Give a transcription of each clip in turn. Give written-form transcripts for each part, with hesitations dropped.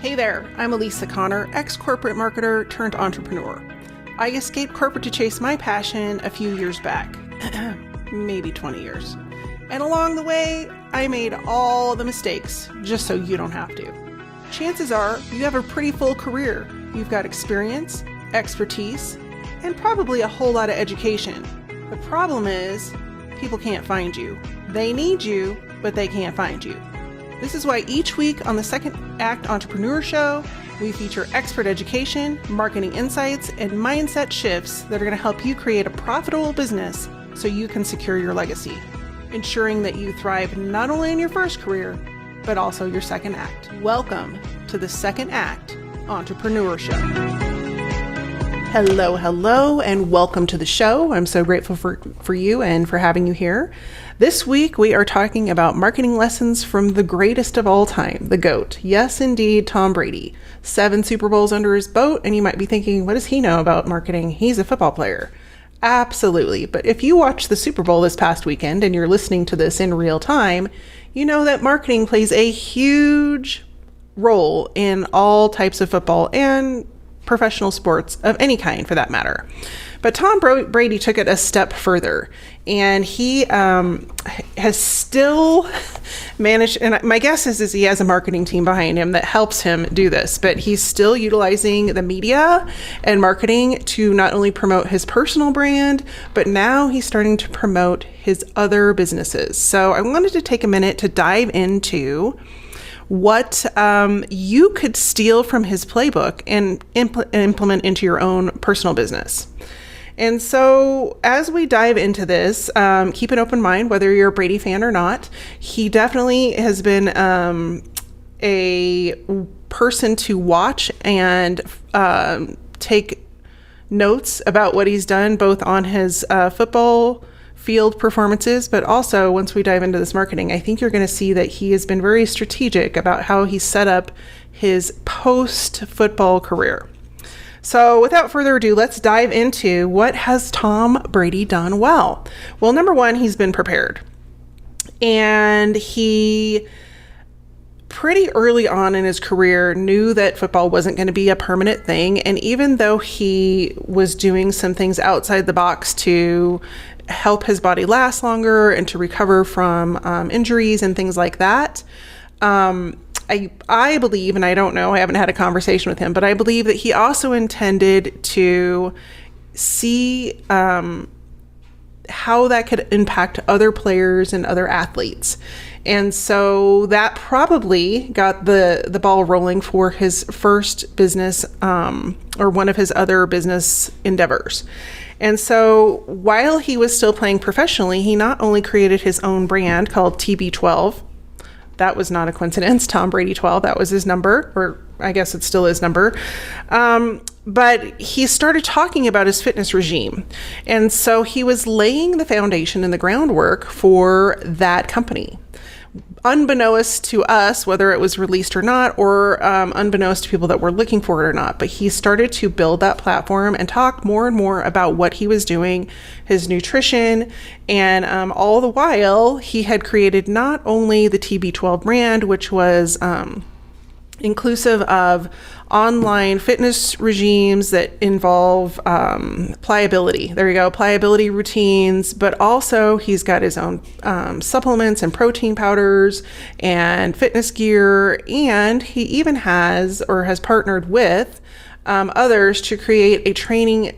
Hey there, I'm Elisa Connor, ex-corporate marketer turned entrepreneur. I escaped corporate to chase my passion a few years back, maybe 20 years. And along the way, I made all the mistakes just so you don't have to. Chances are you have a pretty full career. You've got experience, expertise, and probably a whole lot of education. The problem is, people can't find you. They need you, but they can't find you. This is why each week on the Second Act Entrepreneur Show, we feature expert education, marketing insights, and mindset shifts that are going to help you create a profitable business so you can secure your legacy, ensuring that you thrive not only in your first career, but also your second act. Welcome to the Second Act Entrepreneur Show. Hello, and welcome to the show. I'm so grateful for you and for having you here. This week, we are talking about marketing lessons from the greatest of all time, the GOAT. Yes, indeed, Tom Brady. 7 Super Bowls under his boat, and you might be thinking, what does he know about marketing? He's a football player. Absolutely. But if you watched the Super Bowl this past weekend and you're listening to this in real time, you know that marketing plays a huge role in all types of football and professional sports of any kind for that matter. But Tom Brady took it a step further, and he has still managed, and my guess is he has a marketing team behind him that helps him do this, but he's still utilizing the media and marketing to not only promote his personal brand, but now he's starting to promote his other businesses. So I wanted to take a minute to dive into what you could steal from his playbook and implement into your own personal business. And so as we dive into this, keep an open mind whether you're a Brady fan or not. He definitely has been a person to watch and take notes about what he's done, both on his football field performances, but also once we dive into this marketing, I think you're going to see that he has been very strategic about how he set up his post-football career. So without further ado, let's dive into what has Tom Brady done well. Well, number one, he's been prepared. And he pretty early on in his career knew that football wasn't going to be a permanent thing. And even though he was doing some things outside the box to help his body last longer and to recover from injuries and things like that, I believe, and I don't know, I haven't had a conversation with him, but I believe that he also intended to see how that could impact other players and other athletes. And so that probably got the ball rolling for his first business or one of his other business endeavors. And so while he was still playing professionally, he not only created his own brand called TB12. That was not a coincidence. Tom Brady 12, that was his number, or I guess it still is number. But he started talking about his fitness regime. And so he was laying the foundation and the groundwork for that company. Unbeknownst to us, whether it was released or not, or unbeknownst to people that were looking for it or not, but he started to build that platform and talk more and more about what he was doing, his nutrition, and all the while he had created not only the TB12 brand, which was inclusive of online fitness regimes that involve pliability. There you go, pliability routines, but also he's got his own supplements and protein powders and fitness gear, and he even has partnered with others to create a training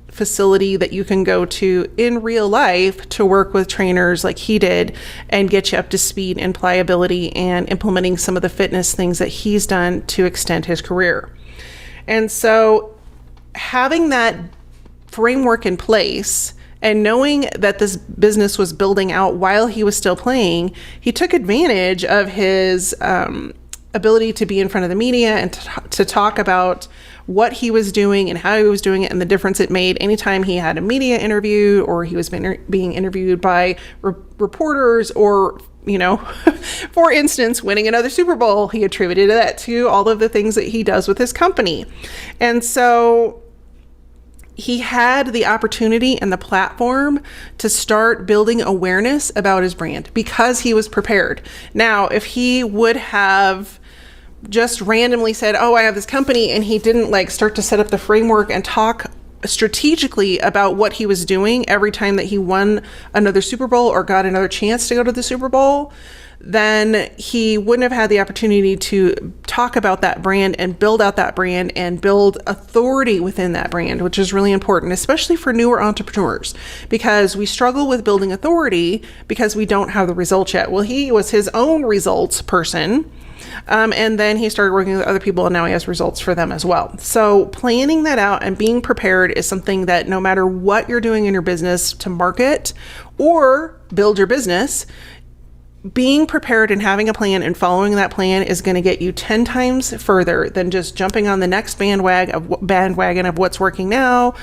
facility that you can go to in real life to work with trainers like he did and get you up to speed in pliability and implementing some of the fitness things that he's done to extend his career. And so having that framework in place and knowing that this business was building out while he was still playing, he took advantage of his ability to be in front of the media and to talk about what he was doing and how he was doing it and the difference it made anytime he had a media interview or he was being interviewed by reporters or, for instance, winning another Super Bowl. He attributed that to all of the things that he does with his company. And so he had the opportunity and the platform to start building awareness about his brand because he was prepared. Now, if he would have just randomly said, oh, I have this company, and he didn't like start to set up the framework and talk strategically about what he was doing every time that he won another Super Bowl or got another chance to go to the Super Bowl, then he wouldn't have had the opportunity to talk about that brand and build out that brand and build authority within that brand, which is really important, especially for newer entrepreneurs, because we struggle with building authority because we don't have the results yet. Well, he was his own results person. And then he started working with other people, and now he has results for them as well. So planning that out and being prepared is something that no matter what you're doing in your business to market or build your business, being prepared and having a plan and following that plan is going to get you 10 times further than just jumping on the next bandwagon of what's working now.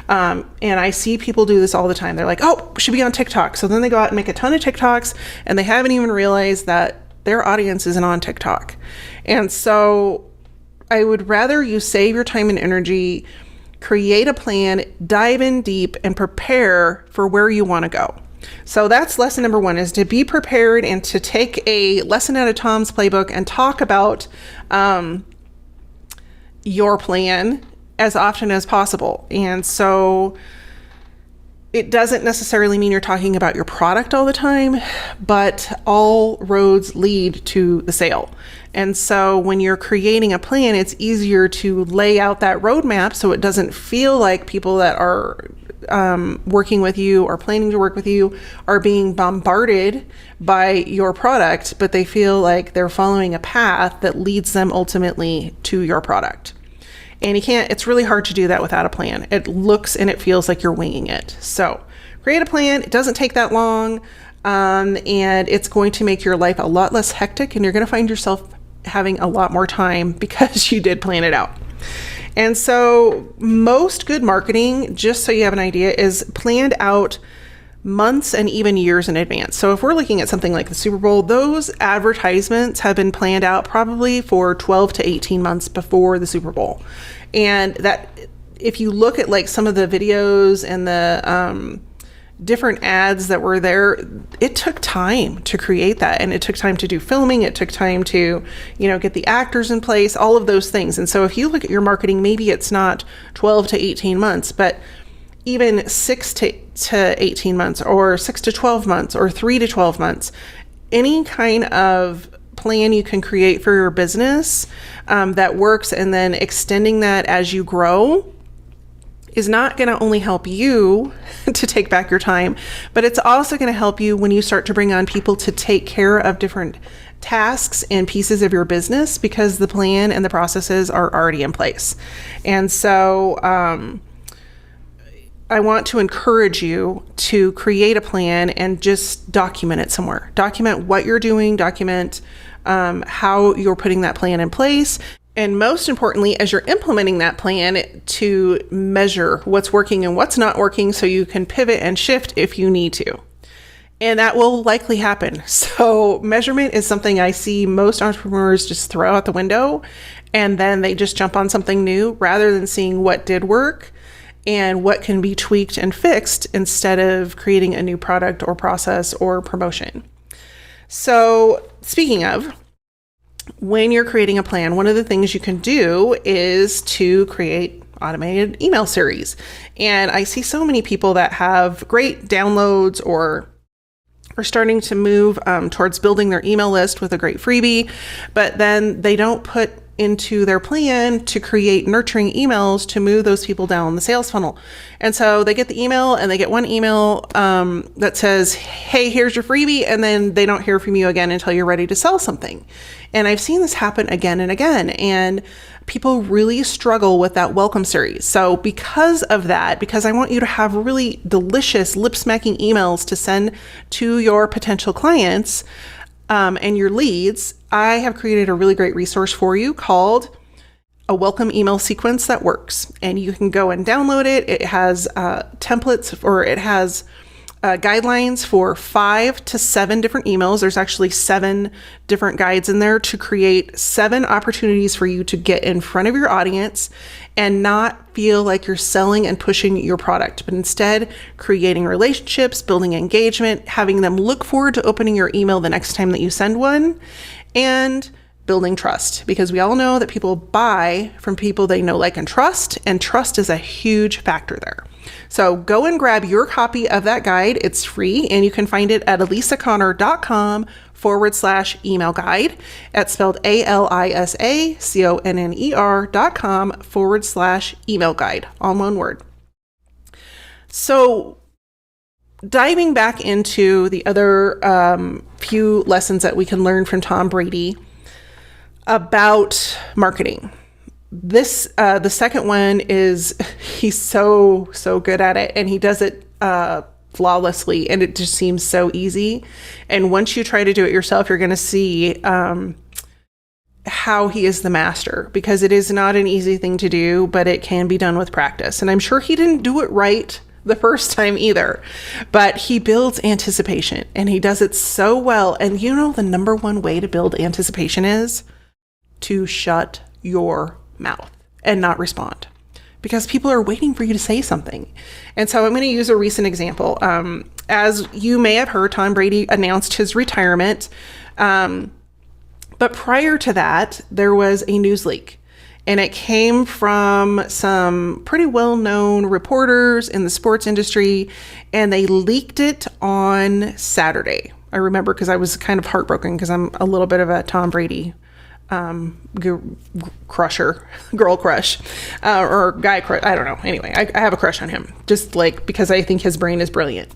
And I see people do this all the time. They're like, oh, should be on TikTok. So then they go out and make a ton of TikToks, and they haven't even realized that their audience isn't on TikTok. And so I would rather you save your time and energy, create a plan, dive in deep, and prepare for where you want to go. So that's lesson number 1, is to be prepared and to take a lesson out of Tom's playbook and talk about your plan as often as possible. And so it doesn't necessarily mean you're talking about your product all the time, but all roads lead to the sale. And so when you're creating a plan, it's easier to lay out that roadmap so it doesn't feel like people that are working with you or planning to work with you are being bombarded by your product, but they feel like they're following a path that leads them ultimately to your product. And it's really hard to do that without a plan. It looks and it feels like you're winging it. So create a plan. It doesn't take that long. And it's going to make your life a lot less hectic, and you're going to find yourself having a lot more time because you did plan it out. And so most good marketing, just so you have an idea, is planned out months and even years in advance. So if we're looking at something like the Super Bowl, those advertisements have been planned out probably for 12 to 18 months before the Super Bowl. And that, if you look at like some of the videos and the different ads that were there, it took time to create that, and it took time to do filming, it took time to, get the actors in place, all of those things. And so if you look at your marketing, maybe it's not 12 to 18 months, but even 6 to 18 months, or 6 to 12 months, or 3 to 12 months, any kind of plan you can create for your business that works, and then extending that as you grow is not going to only help you to take back your time, but it's also going to help you when you start to bring on people to take care of different tasks and pieces of your business, because the plan and the processes are already in place. And so I want to encourage you to create a plan and just document it somewhere. Document what you're doing, document how you're putting that plan in place. And most importantly, as you're implementing that plan, to measure what's working and what's not working so you can pivot and shift if you need to. And that will likely happen. So measurement is something I see most entrepreneurs just throw out the window, and then they just jump on something new rather than seeing what did work and what can be tweaked and fixed instead of creating a new product or process or promotion. So speaking of, when you're creating a plan, one of the things you can do is to create automated email series. And I see so many people that have great downloads or are starting to move towards building their email list with a great freebie, but then they don't put into their plan to create nurturing emails to move those people down the sales funnel. And so they get the email, and they get one email that says, hey, here's your freebie. And then they don't hear from you again until you're ready to sell something. And I've seen this happen again and again. And people really struggle with that welcome series. So because of that, because I want you to have really delicious lip smacking emails to send to your potential clients, and your leads, I have created a really great resource for you called a welcome email sequence that works. And you can go and download it. It has templates, or it has guidelines for 5 to 7 different emails. There's actually 7 different guides in there to create 7 opportunities for you to get in front of your audience and not feel like you're selling and pushing your product, but instead creating relationships, building engagement, having them look forward to opening your email the next time that you send one, and building trust, because we all know that people buy from people they know, like, and trust is a huge factor there. So go and grab your copy of that guide. It's free, and you can find it at alisaconnor.com/email guide. That's spelled ALISACONNER.com/email guide, all one word. So diving back into the other few lessons that we can learn from Tom Brady about marketing. This, the second one is, he's so good at it, and he does it flawlessly, and it just seems so easy. And once you try to do it yourself, you're going to see how he is the master, because it is not an easy thing to do, but it can be done with practice. And I'm sure he didn't do it right the first time either, but he builds anticipation, and he does it so well. And you know, the number one way to build anticipation is to shut your mouth and not respond, because people are waiting for you to say something. And so I'm going to use a recent example. As you may have heard, Tom Brady announced his retirement. But prior to that, there was a news leak, and it came from some pretty well-known reporters in the sports industry, and they leaked it on Saturday. I remember, because I was kind of heartbroken, because I'm a little bit of a Tom Brady girl crush, or guy crush. I don't know. Anyway, I have a crush on him, just like, because I think his brain is brilliant.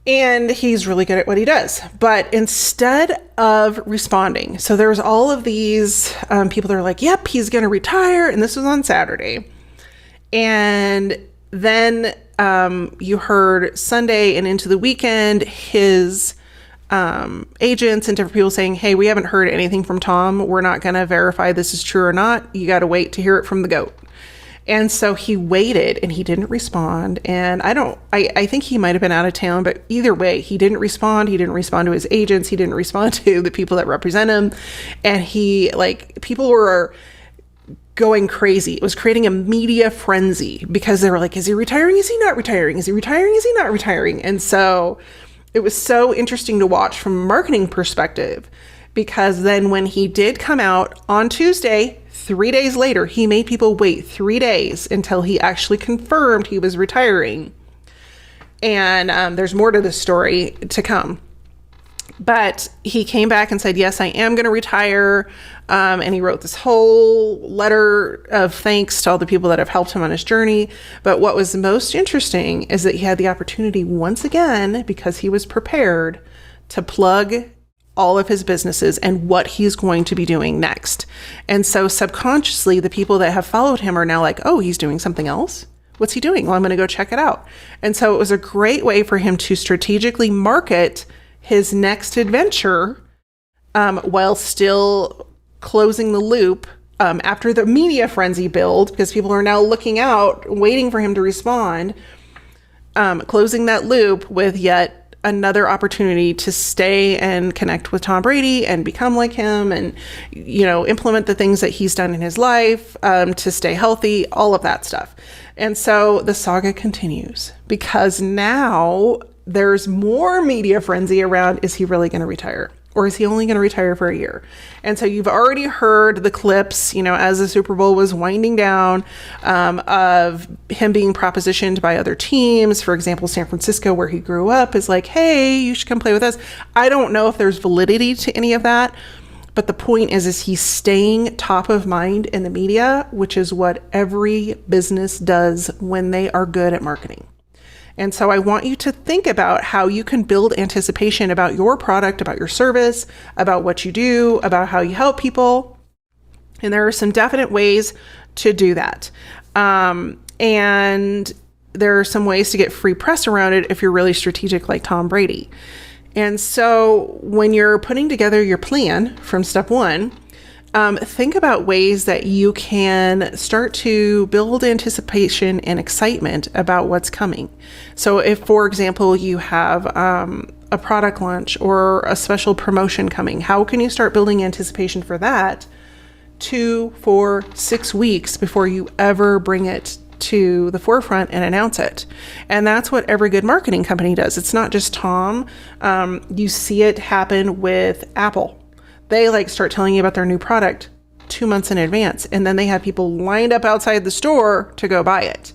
And he's really good at what he does. But instead of responding, so there's all of these people that are like, yep, he's going to retire. And this was on Saturday. And then you heard Sunday and into the weekend, his agents and different people saying, hey, we haven't heard anything from Tom. We're not going to verify this is true or not. You got to wait to hear it from the GOAT. And so he waited, and he didn't respond. And I think he might have been out of town, but either way, he didn't respond. He didn't respond to his agents. He didn't respond to the people that represent him. And people were going crazy. It was creating a media frenzy, because they were like, is he retiring? Is he not retiring? Is he retiring? Is he not retiring? And so it was so interesting to watch from a marketing perspective, because then when he did come out on Tuesday, 3 days later, he made people wait 3 days until he actually confirmed he was retiring. And there's more to this story to come. But he came back and said, yes, I am going to retire. And he wrote this whole letter of thanks to all the people that have helped him on his journey. But what was most interesting is that he had the opportunity once again, because he was prepared, to plug all of his businesses and what he's going to be doing next. And so subconsciously, the people that have followed him are now like, oh, he's doing something else. What's he doing? Well, I'm going to go check it out. And so it was a great way for him to strategically market his next adventure, while still closing the loop after the media frenzy build, because people are now looking out, waiting for him to respond, closing that loop with yet another opportunity to stay and connect with Tom Brady and become like him, and, implement the things that he's done in his life, to stay healthy, all of that stuff. And so the saga continues, because now there's more media frenzy around, is he really going to retire? Or is he only going to retire for a year? And so you've already heard the clips, as the Super Bowl was winding down, of him being propositioned by other teams. For example, San Francisco, where he grew up, is like, hey, you should come play with us. I don't know if there's validity to any of that. But the point is he's staying top of mind in the media, which is what every business does when they are good at marketing. And so I want you to think about how you can build anticipation about your product, about your service, about what you do, about how you help people. And there are some definite ways to do that. And there are some ways to get free press around it if you're really strategic like Tom Brady. And so when you're putting together your plan from step one, think about ways that you can start to build anticipation and excitement about what's coming. So if, for example, you have a product launch or a special promotion coming, how can you start building anticipation for that 2, 4, 6 weeks before you ever bring it to the forefront and announce it? And that's what every good marketing company does. It's not just Tom. You see it happen with Apple. they like start telling you about their new product 2 months in advance. And then they have people lined up outside the store to go buy it.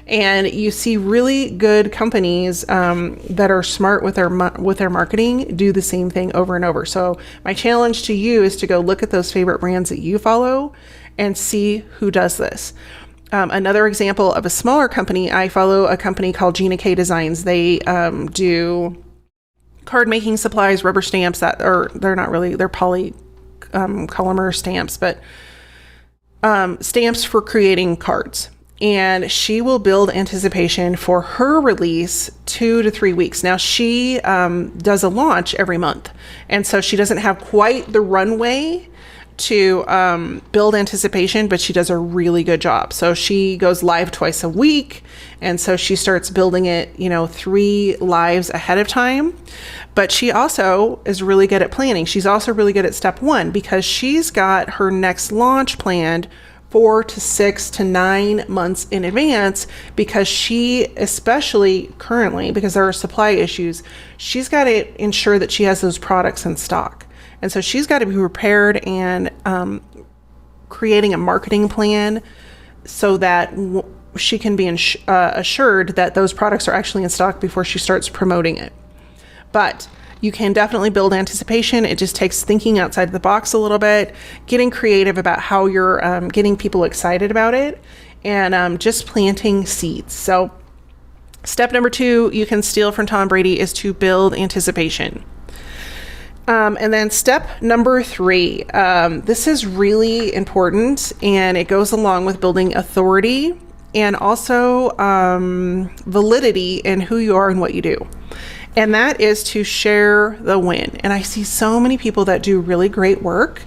And you see really good companies that are smart with their marketing do the same thing over and over. So my challenge to you is to go look at those favorite brands that you follow and see who does this. Another example of a smaller company, I follow a company called Gina K Designs. They do card making supplies, rubber stamps they're not really, they're polymer stamps, but stamps for creating cards. And she will build anticipation for her release 2 to 3 weeks. Now she does a launch every month. And so she doesn't have quite the runway to build anticipation, but she does a really good job. So she goes live twice a week. And so she starts building it, 3 lives ahead of time. But she also is really good at planning. She's also really good at step 1 because she's got her next launch planned 4 to 6 to 9 months in advance, because she, especially currently, because there are supply issues, she's got to ensure that she has those products in stock. And so she's got to be prepared and creating a marketing plan so that she can be assured that those products are actually in stock before she starts promoting it. But you can definitely build anticipation. It just takes thinking outside the box a little bit, getting creative about how you're getting people excited about it, and just planting seeds. So step number 2 you can steal from Tom Brady is to build anticipation. And then step number 3, this is really important, and it goes along with building authority and also validity in who you are and what you do. And that is to share the win. And I see so many people that do really great work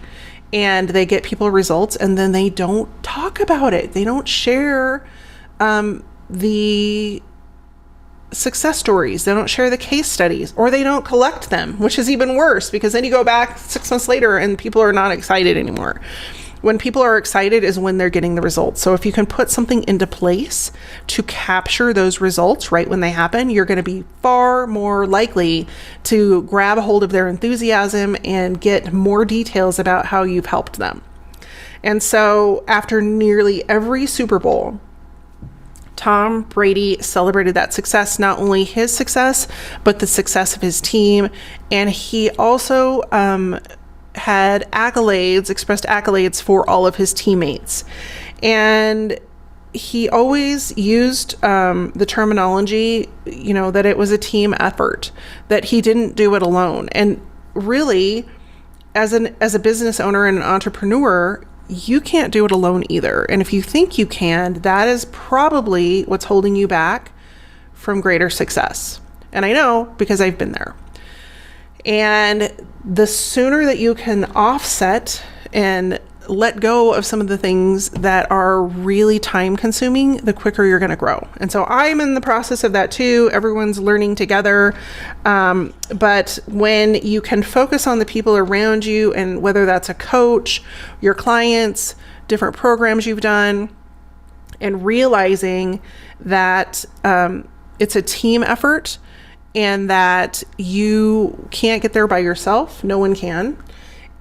and they get people results and then they don't talk about it. They don't share the success stories. They don't share the case studies, or they don't collect them, which is even worse because then you go back 6 months later and people are not excited anymore. When people are excited is when they're getting the results. So if you can put something into place to capture those results right when they happen, you're going to be far more likely to grab a hold of their enthusiasm and get more details about how you've helped them. And so after nearly every Super Bowl, Tom Brady celebrated that success, not only his success, but the success of his team. And he also had expressed accolades for all of his teammates. And he always used the terminology, that it was a team effort, that he didn't do it alone. And really, as a business owner and an entrepreneur, you can't do it alone either. And if you think you can, that is probably what's holding you back from greater success. And I know because I've been there. And the sooner that you can offset and let go of some of the things that are really time consuming, the quicker you're going to grow. And so I'm in the process of that too. Everyone's learning together. But when you can focus on the people around you, and whether that's a coach, your clients, different programs you've done, and realizing that it's a team effort, and that you can't get there by yourself. No one can.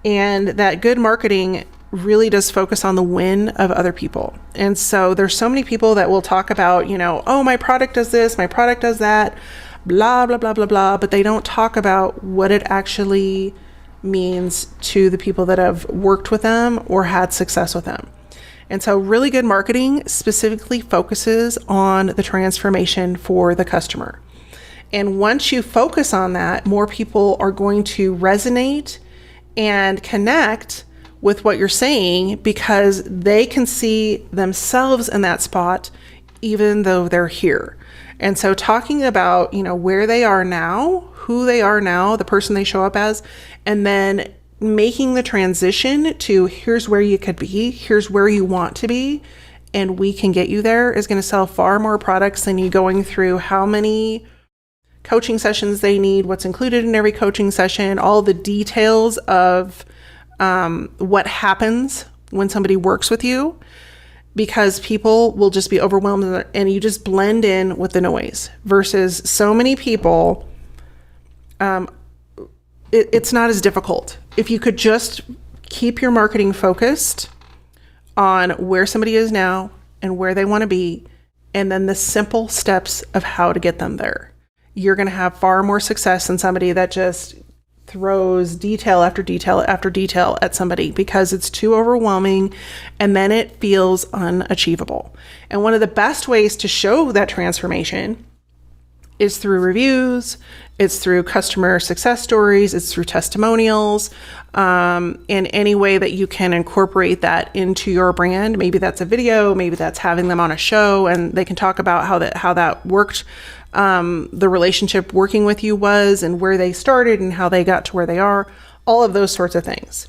And that good marketing really does focus on the win of other people. And so there's so many people that will talk about, oh, my product does this, my product does that, blah, blah, blah, blah, blah. But they don't talk about what it actually means to the people that have worked with them or had success with them. And so really good marketing specifically focuses on the transformation for the customer. And once you focus on that, more people are going to resonate and connect with what you're saying because they can see themselves in that spot, even though they're here. And so talking about, where they are now, who they are now, the person they show up as, and then making the transition to here's where you could be, here's where you want to be, and we can get you there, is going to sell far more products than you going through how many coaching sessions they need, what's included in every coaching session, all the details of what happens when somebody works with you, because people will just be overwhelmed and you just blend in with the noise, versus so many people it's not as difficult. If you could just keep your marketing focused on where somebody is now and where they want to be, and then the simple steps of how to get them there, you're going to have far more success than somebody that just throws detail after detail after detail at somebody, because it's too overwhelming and then it feels unachievable. And one of the best ways to show that transformation is through reviews, it's through customer success stories, it's through testimonials, in any way that you can incorporate that into your brand. Maybe that's a video, maybe that's having them on a show and they can talk about how that worked, the relationship working with you was, and where they started and how they got to where they are, all of those sorts of things.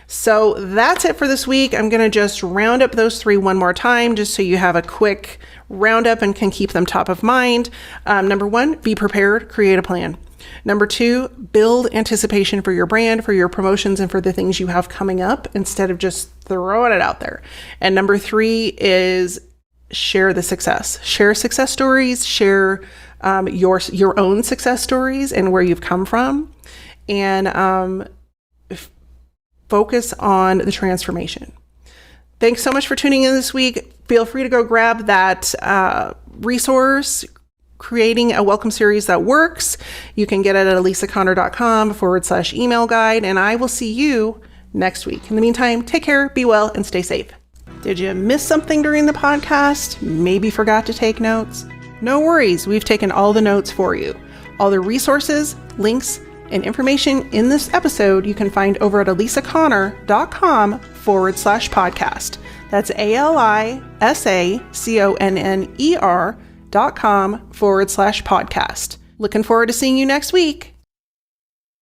So that's it for this week. I'm going to just round up those 3 one more time, just so you have a quick roundup and can keep them top of mind. Number 1, be prepared, create a plan. Number 2, build anticipation for your brand, for your promotions, and for the things you have coming up, instead of just throwing it out there. And number 3 is share the success. Share success stories, share your own success stories and where you've come from, and focus on the transformation. Thanks so much for tuning in this week. Feel free to go grab that resource, Creating a Welcome Series That Works. You can get it at elisaconnor.com/email guide, and I will see you next week. In the meantime, take care, be well, and stay safe. Did you miss something during the podcast? Maybe forgot to take notes? No worries, we've taken all the notes for you. All the resources, links, and information in this episode you can find over at elisaconnor.com/podcast. That's ALISACONNER.com/podcast. Looking forward to seeing you next week.